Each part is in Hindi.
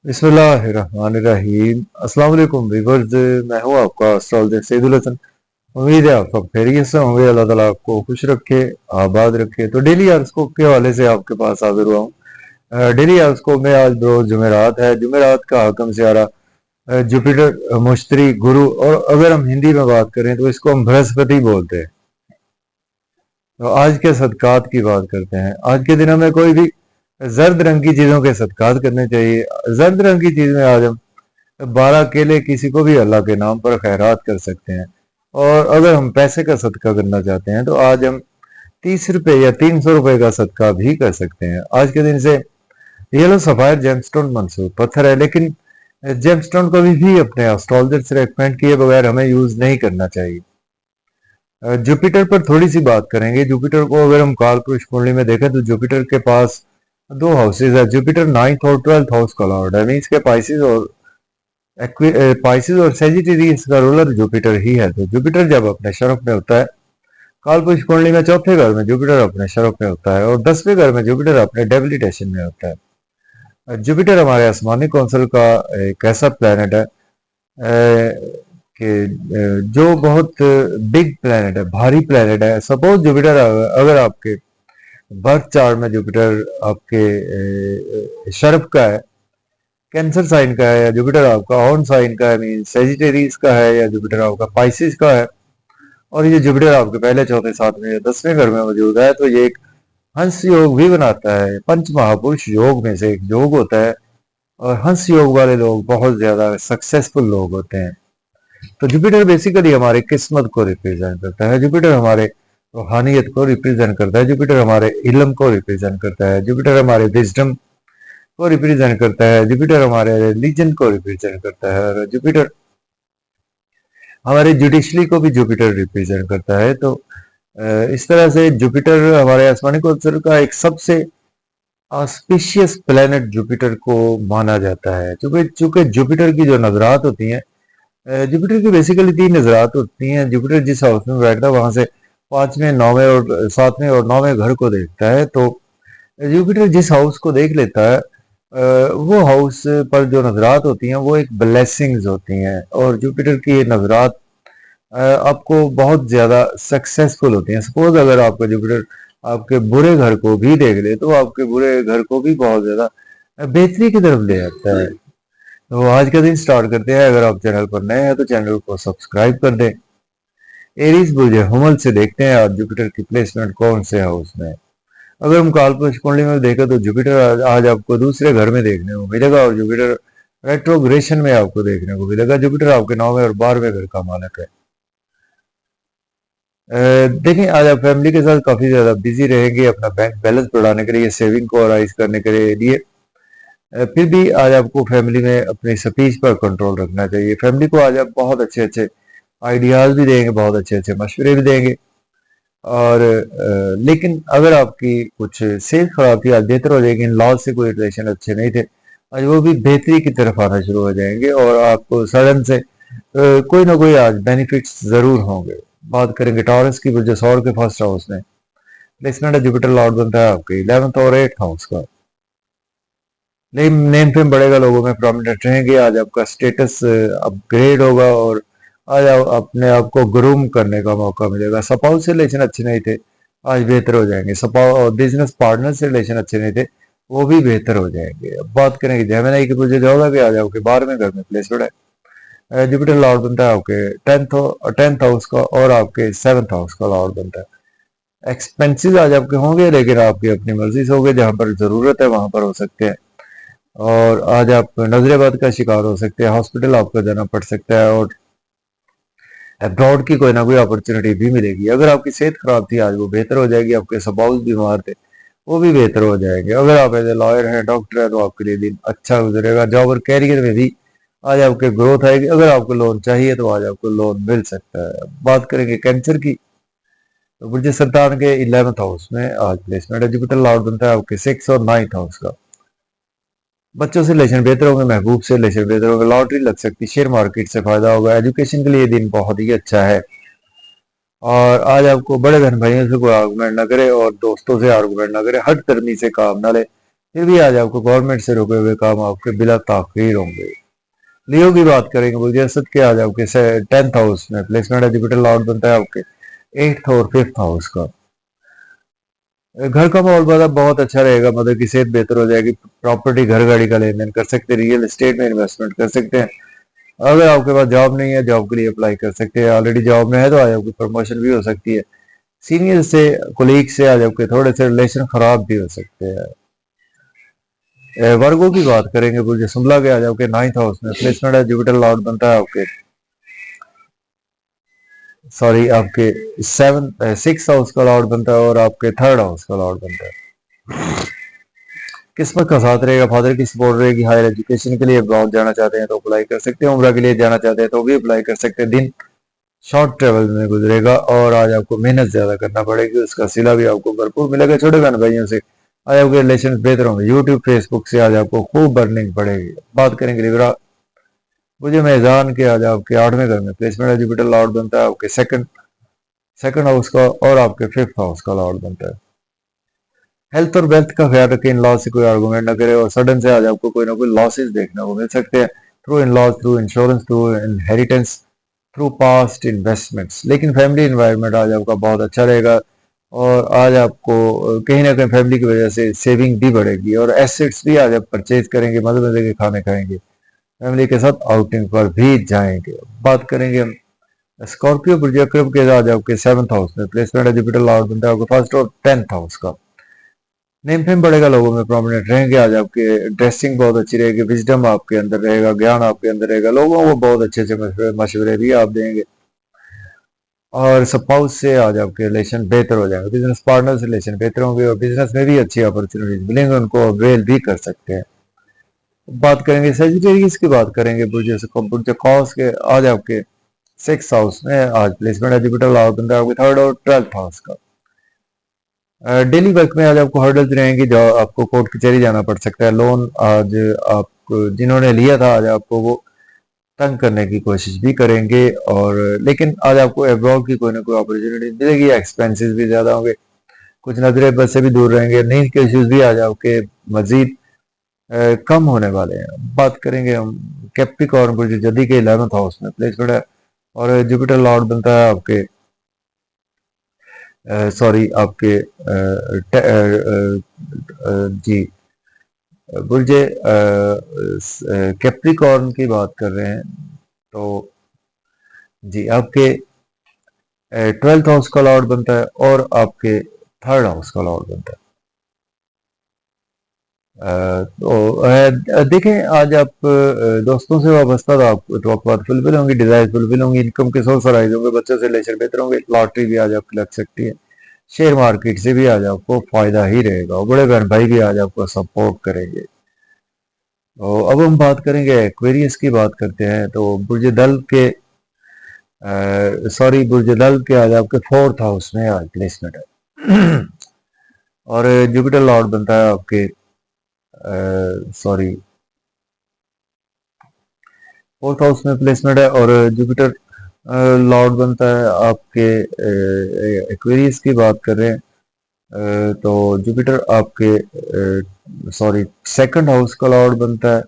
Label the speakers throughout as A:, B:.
A: बिस्मिल्लाहिर्रहमानिर्रहीम। अस्सलाम वालेकुम व्यूअर्स, मैं हूं आपका एस्ट्रोलॉजर सईदुल हसन। उम्मीद है आप सब खैरियत से होंगे। अल्लाह ताला आपको खुश रखे, आबाद रखे। तो डेली हॉरोस्कोप के हवाले से आपके पास हाजिर हुआ हूँ। डेली हॉरोस्कोप में आज रोज जुमेरात है। जुमेरात का हकम सियारा जुपिटर, मुश्तरी, गुरु, और अगर हम हिंदी में बात करें तो इसको हम बृहस्पति बोलते हैं। तो आज के सदकात की बात करते हैं। आज के दिनों में कोई भी जर्द रंग की चीजों के सदकात करने चाहिए। जर्द रंग की चीज में आज हम 12 केले किसी को भी अल्लाह के नाम पर खैरात कर सकते हैं। और अगर हम पैसे का सदका करना चाहते हैं तो आज हम 30 रुपए या 300 रुपए का सदका भी कर सकते हैं। आज के दिन से येलो सफायर जेमस्टोन मंसूब पत्थर है, लेकिन जेमस्टोन को भी अपने एस्ट्रोलजर से रेकमेंड किए बगैर हमें यूज नहीं करना चाहिए। जुपिटर पर थोड़ी सी बात करेंगे। जुपिटर को अगर हम काल पुरुष कुंडली में देखें तो जुपिटर के पास दो हाउसेज है। जुपिटर 9th और 12th हाउस का लॉर्ड है, मीन्स के पाइसिस और सेजिटेरियस का रूलर जुपिटर ही है। तो जुपिटर जब अपने शरफ में होता है, कालपुरुष कुंडली में चौथे घर में जुपिटर अपने शरफ में होता है और 10वें घर में जुपिटर अपने डेबिलिटेशन में होता है। जुपिटर हमारे आसमानी कौंसिल का एक ऐसा प्लैनेट है कि जो बहुत बिग प्लैनेट है, भारी प्लैनेट है। सपोज जुपिटर अगर आपके बर्थ चार्ट में जुपिटर आपके शरफ का है, कैंसर साइन का है, या जुपिटर आपका ऑन साइन का है, मीन सेजिटेरियस का है, या जुपिटर आपका पाइसिस का है, और ये जुपिटर आपके पहले, चौथे, सातवें या 10वें घर में मौजूद है, तो ये एक हंस योग भी बनाता है। पंच महापुरुष योग में से एक योग होता है और हंस योग वाले लोग बहुत ज्यादा सक्सेसफुल लोग होते हैं। तो जुपिटर बेसिकली हमारी किस्मत को रिप्रेजेंट करता है। जुपिटर हमारे रूहानियत को रिप्रेजेंट करता है। जुपिटर हमारे इल्म को रिप्रेजेंट करता है। जुपिटर हमारे विजडम को रिप्रेजेंट करता है। जुपिटर हमारे रिलीजन को रिप्रेजेंट करता है और जुपिटर हमारे जुडिशली को भी जुपिटर रिप्रेजेंट करता है। तो इस तरह से जुपिटर हमारे आसमानी कौंसिल का एक सबसे ऑस्पिशियस प्लेनेट जुपिटर को माना जाता है। चूंकि जुपिटर की जो नजरात होती हैं, जुपिटर की बेसिकली 3 नजरात होती हैं। जुपिटर जिस हाउस में बैठता है वहां से 5वें, 9वें और 7वें और 9वें घर को देखता है। तो जुपिटर जिस हाउस को देख लेता है, वो हाउस पर जो नजरात होती हैं वो एक ब्लेसिंग्स होती हैं, और जुपिटर की ये नजरात आपको बहुत ज्यादा सक्सेसफुल होती हैं। सपोज अगर आपका जुपिटर आपके बुरे घर को भी देख ले तो आपके बुरे घर को भी बहुत ज्यादा बेहतरी की तरफ ले जाता है। तो आज का दिन स्टार्ट करते हैं। अगर आप चैनल पर नए हैं तो चैनल को सब्सक्राइब कर दें। एरीज बुर्ज हमल से देखते हैं आज जुपिटर की प्लेसमेंट कौन से हाउस में है। अगर हम कालपुरुष कुंडली में देखें तो जुपिटर आज आपको दूसरे घर में देखने को मिलेगा और जुपिटर रेट्रोग्रेशन में आपको देखने को मिलेगा। जुपिटर आपके 9वें और 12वें घर का मालक है। देखिए, आज आप फैमिली के साथ काफी ज्यादा बिजी रहेंगे अपना बैंक बैलेंस बढ़ाने के लिए, सेविंग को राइज करने के लिए। फिर भी आज आपको फैमिली में अपनी स्पीच पर कंट्रोल रखना चाहिए। फैमिली को आज आप बहुत अच्छे अच्छे आइडियाज भी देंगे, बहुत अच्छे अच्छे मशवरे भी देंगे। और लेकिन अगर आपकी कुछ सेहत खराब थी, आज बेहतर हो जाएगी। इन लॉज से कोई रिलेशन अच्छे नहीं थे, आज वो भी बेहतरी की तरफ आना शुरू हो जाएंगे और आपको सडन से कोई ना कोई आज बेनिफिट्स जरूर होंगे। बात करेंगे टॉरस की, जो सौर के फर्स्ट हाउस में प्लेसमेंट है। जुपिटर लॉर्ड बनता है आपके 11th और 8th हाउस का। नेम फेम बढ़ेगा, लोगों में प्रोमिनेंट रहेंगे। आज आपका स्टेटस अपग्रेड होगा और आज अपने आप को ग्रूम करने का मौका मिलेगा। स्पाउस से रिलेशन अच्छे नहीं थे, आज बेहतर हो जाएंगे। बिजनेस पार्टनर से रिलेशन अच्छे नहीं थे, वो भी बेहतर हो जाएंगे। अब बात करेंगे जेमिनी की, मुझे होगा कि आज आपके 12वें घर में प्लेसमेंट है। जुपिटर लॉर्ड बनता है आपके 10th हाउस का और आपके 7th हाउस का लॉर्ड बनता है। एक्सपेंसिस आज आपके होंगे, लेकिन आपकी अपनी मर्जी से होंगे। जहां पर जरूरत है वहां पर हो सकते हैं। और आज आप नजरेबाद का शिकार हो सकते हैं, हॉस्पिटल आपको जाना पड़ सकता है, और अब्रॉड की कोई ना कोई अपॉर्चुनिटी भी मिलेगी। अगर आपकी सेहत खराब थी आज वो बेहतर हो जाएगी। आपके स्पाउस बीमार थे वो भी बेहतर हो जाएंगे। अगर आप एज ए लॉयर हैं, डॉक्टर है, तो आपके लिए दिन अच्छा गुजरेगा। जॉब और कैरियर में भी आज आपके ग्रोथ आएगी। अगर आपको लोन चाहिए तो आज आपको लोन मिल सकता है। बात करेंगे कैंसर की, तो बुर्ज सरतान के 11th हाउस में आज प्लेसमेंट है। जुपिटर लॉर्ड बनता है आपके 6th और 9th हाउस का। बच्चों से रिलेशन बेहतर होंगे, महबूब से रिलेशन बेहतर होंगे, लॉटरी लग सकती, शेयर मार्केट से फायदा होगा। एजुकेशन के लिए दिन बहुत ही अच्छा है। और आज आपको बड़े बहन भाइयों से कोई आर्गुमेंट ना करे और दोस्तों से आर्गुमेंट ना करे, हट करनी से काम ना ले। फिर भी आज आपको गवर्नमेंट से रुके हुए काम आपके बिला ताखीर होंगे। लियो की बात करेंगे, बुलजसत के आज आपके 10th हाउस में प्लेसमेंट है, जुपिटर लॉर्ड बनता है आपके 8th और 5th हाउस का। घर का माहौल बहुत अच्छा रहेगा, मदर की सेहत बेहतर हो जाएगी, प्रॉपर्टी घर गाड़ी का लेन देन कर सकते हैं, रियल एस्टेट में इन्वेस्टमेंट कर सकते हैं। अगर आपके पास जॉब नहीं है, जॉब के लिए अप्लाई कर सकते हैं। ऑलरेडी जॉब में है तो आज आपकी प्रमोशन भी हो सकती है। सीनियर से, कोलीग से आज आपके थोड़े से रिलेशन खराब भी हो सकते हैं। वर्गों की बात करेंगे, बुर्ज सुमला के आज आपके 9th हाउस में प्लेसमेंट है, जुपिटर लॉर्ड बनता है आपके आपके 6th हाउस का लॉर्ड बनता है और आपके 3rd हाउस का लॉर्ड बनता है। किस्मत का साथ रहेगा, फादर की सपोर्ट रहेगी। हायर एजुकेशन के लिए अब्रॉड जाना चाहते हैं तो अप्लाई कर सकते हैं, उम्रा के लिए जाना चाहते हैं तो भी अप्लाई कर सकते हैं। दिन शॉर्ट ट्रेवल में गुजरेगा और आज आपको मेहनत ज्यादा करना पड़ेगी, उसका सिला भी आपको भरपूर मिलेगा। छोटे बहन भाइयों से आज आपके रिलेशन बेहतर होंगे। यूट्यूब फेसबुक से आज आपको खूब अर्निंग पड़ेगी। बात करेंगे लिब्रा, मुझे मेजान के आज आपके 8वें घर में प्लेसमेंट है, जुपिटर लॉर्ड बनता है आपके सेकंड हाउस का और आपके 5th हाउस का लॉर्ड बनता है। हेल्थ और वेल्थ का ख्याल रखें, इन लॉस से कोई आर्गूमेंट ना करे और सडन से आज आपको कोई ना कोई लॉसेस देखने को मिल सकते हैं, through in laws, through insurance, through inheritance, through past investments. लेकिन फैमिली एनवायरनमेंट आज आपका बहुत अच्छा रहेगा और आज आपको कहीं ना कहीं फैमिली की वजह से सेविंग भी बढ़ेगी और एसेट्स भी आज आप परचेज करेंगे, मजे मजे के खाने खाएंगे, फैमिली के साथ आउटिंग पर भी जाएंगे। बात करेंगे हम स्कॉर्पियो प्रोजेक्ट के आज आपके 7th हाउस में प्लेसमेंट है, जुपिटर लॉर्ड बनता है आपके 1st और 10th हाउस का। नेम फेम बढ़ेगा, लोगों में प्रोमिनेंट रहेंगे। आज आपके ड्रेसिंग बहुत अच्छी रहेगी, विजडम आपके अंदर रहेगा, ज्ञान आपके अंदर रहेगा, लोगों को बहुत अच्छे अच्छे मशवरे भी आप देंगे और स्पाउस से आज आपके रिलेशन बेहतर हो जाएंगे। बिजनेस पार्टनर से रिलेशन बेहतर होंगे और बिजनेस में भी अच्छी अपॉर्चुनिटीज मिलेंगे, उनको अवेल भी कर सकते हैं। बात करेंगे सेजिटेरियस की, बात करेंगे बुर्ज कॉस के आज आपके 6th हाउस में आज प्लेसमेंट है, जुपिटर लॉर्ड बनता है आपके 3rd और 12th हाउस का। डेली वर्क में आज आपको हर्डल्स रहेंगी, जो आपको कोर्ट कचहरी जाना पड़ सकता है। लोन आज आपको जिन्होंने लिया था आज आपको वो तंग करने की कोशिश भी करेंगे और लेकिन आज आपको अब्रॉड की कोई ना कोई अपॉर्चुनिटी मिलेगी। एक्सपेंसेस भी ज्यादा होंगे, कुछ नजरे बस से भी दूर रहेंगे, नींद के इश्यूज भी आज आपके मजीद कम होने वाले हैं। बात करेंगे हम कैप्रिकॉर्न बुर्ज जदी के 11th हाउस में प्लेसमेंट है और जुपिटर लॉर्ड बनता है आपके आपके जी बुर्जे कैप्रिकॉर्न की बात कर रहे हैं तो जी आपके 12th हाउस का लॉर्ड बनता है और आपके 3rd हाउस का लॉर्ड बनता है। तो देखें आज आप दोस्तों से वाबस्ता तो आपको तो फुलफिल होंगी, डिजायर फुलफिल होंगी, इनकम के सोर्स राइज होंगे, बच्चों से रिलेशन बेहतर होंगे, लॉटरी भी आज आपकी लग सकती है, शेयर मार्केट से भी आज आपको फायदा ही रहेगा और बड़े बहन भाई भी आज आपको सपोर्ट करेंगे। तो अब हम बात करेंगे एक्वेरियस की, बात करते हैं तो बुर्ज दल के आज आपके 4th हाउस में आज प्लेसमेंट है और जुपिटर लॉर्ड बनता है आपके 4th हाउस में प्लेसमेंट है और जुपिटर लॉर्ड बनता है आपके एक्वेरियस की बात कर रहे हैं तो जुपिटर आपके 2nd हाउस का लॉर्ड बनता है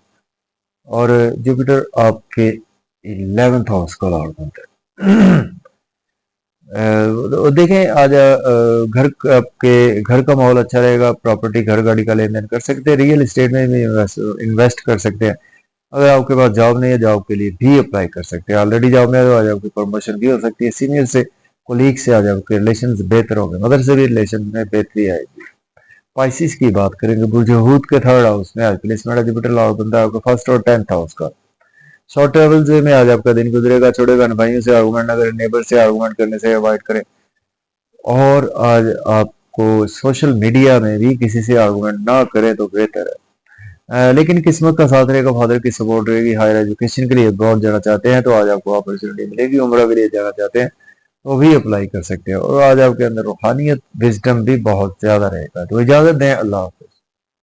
A: और जुपिटर आपके 11th हाउस का लॉर्ड बनता है। देखें आज घर का माहौल अच्छा रहेगा, प्रॉपर्टी घर गाड़ी का लेन देन कर सकते हैं, रियल एस्टेट में भी इन्वेस्ट कर सकते हैं। अगर आपके पास जॉब नहीं है, जॉब के लिए भी अप्लाई कर सकते हैं। ऑलरेडी जॉब में है तो आज आपकी प्रमोशन भी हो सकती है। सीनियर से, कोलीग से आज आपके रिलेशन बेहतर होंगे, मदर से भी रिलेशन में बेहतरी आएगी। पाइसिस की बात करेंगे, बुर्ज हूत के 3rd हाउस में आज प्लेसमेंट है, जुपिटर लॉर्ड बनता है आपका 1st और 10th हाउस का। शॉर्ट ट्रेवल में आज आपका दिन गुजरेगा, छोटे बहन भाइयों से आर्गूमेंट ना करें, नेबर से आर्गूमेंट करने से अवॉइड करें और आज आपको सोशल मीडिया में भी किसी से आर्गूमेंट ना करें तो बेहतर है। लेकिन किस्मत का साथ रहेगा, फादर की सपोर्ट रहेगी। हायर एजुकेशन के लिए अब्रॉड जाना चाहते हैं तो आज आपको अपॉर्चुनिटी मिलेगी। उम्रा के लिए जाना चाहते हैं तो भी अप्लाई कर सकते हैं और आज आपके अंदर रूहानियत, विजडम भी बहुत ज्यादा रहेगा। तो इजाजत दें, अल्लाह हाफिज।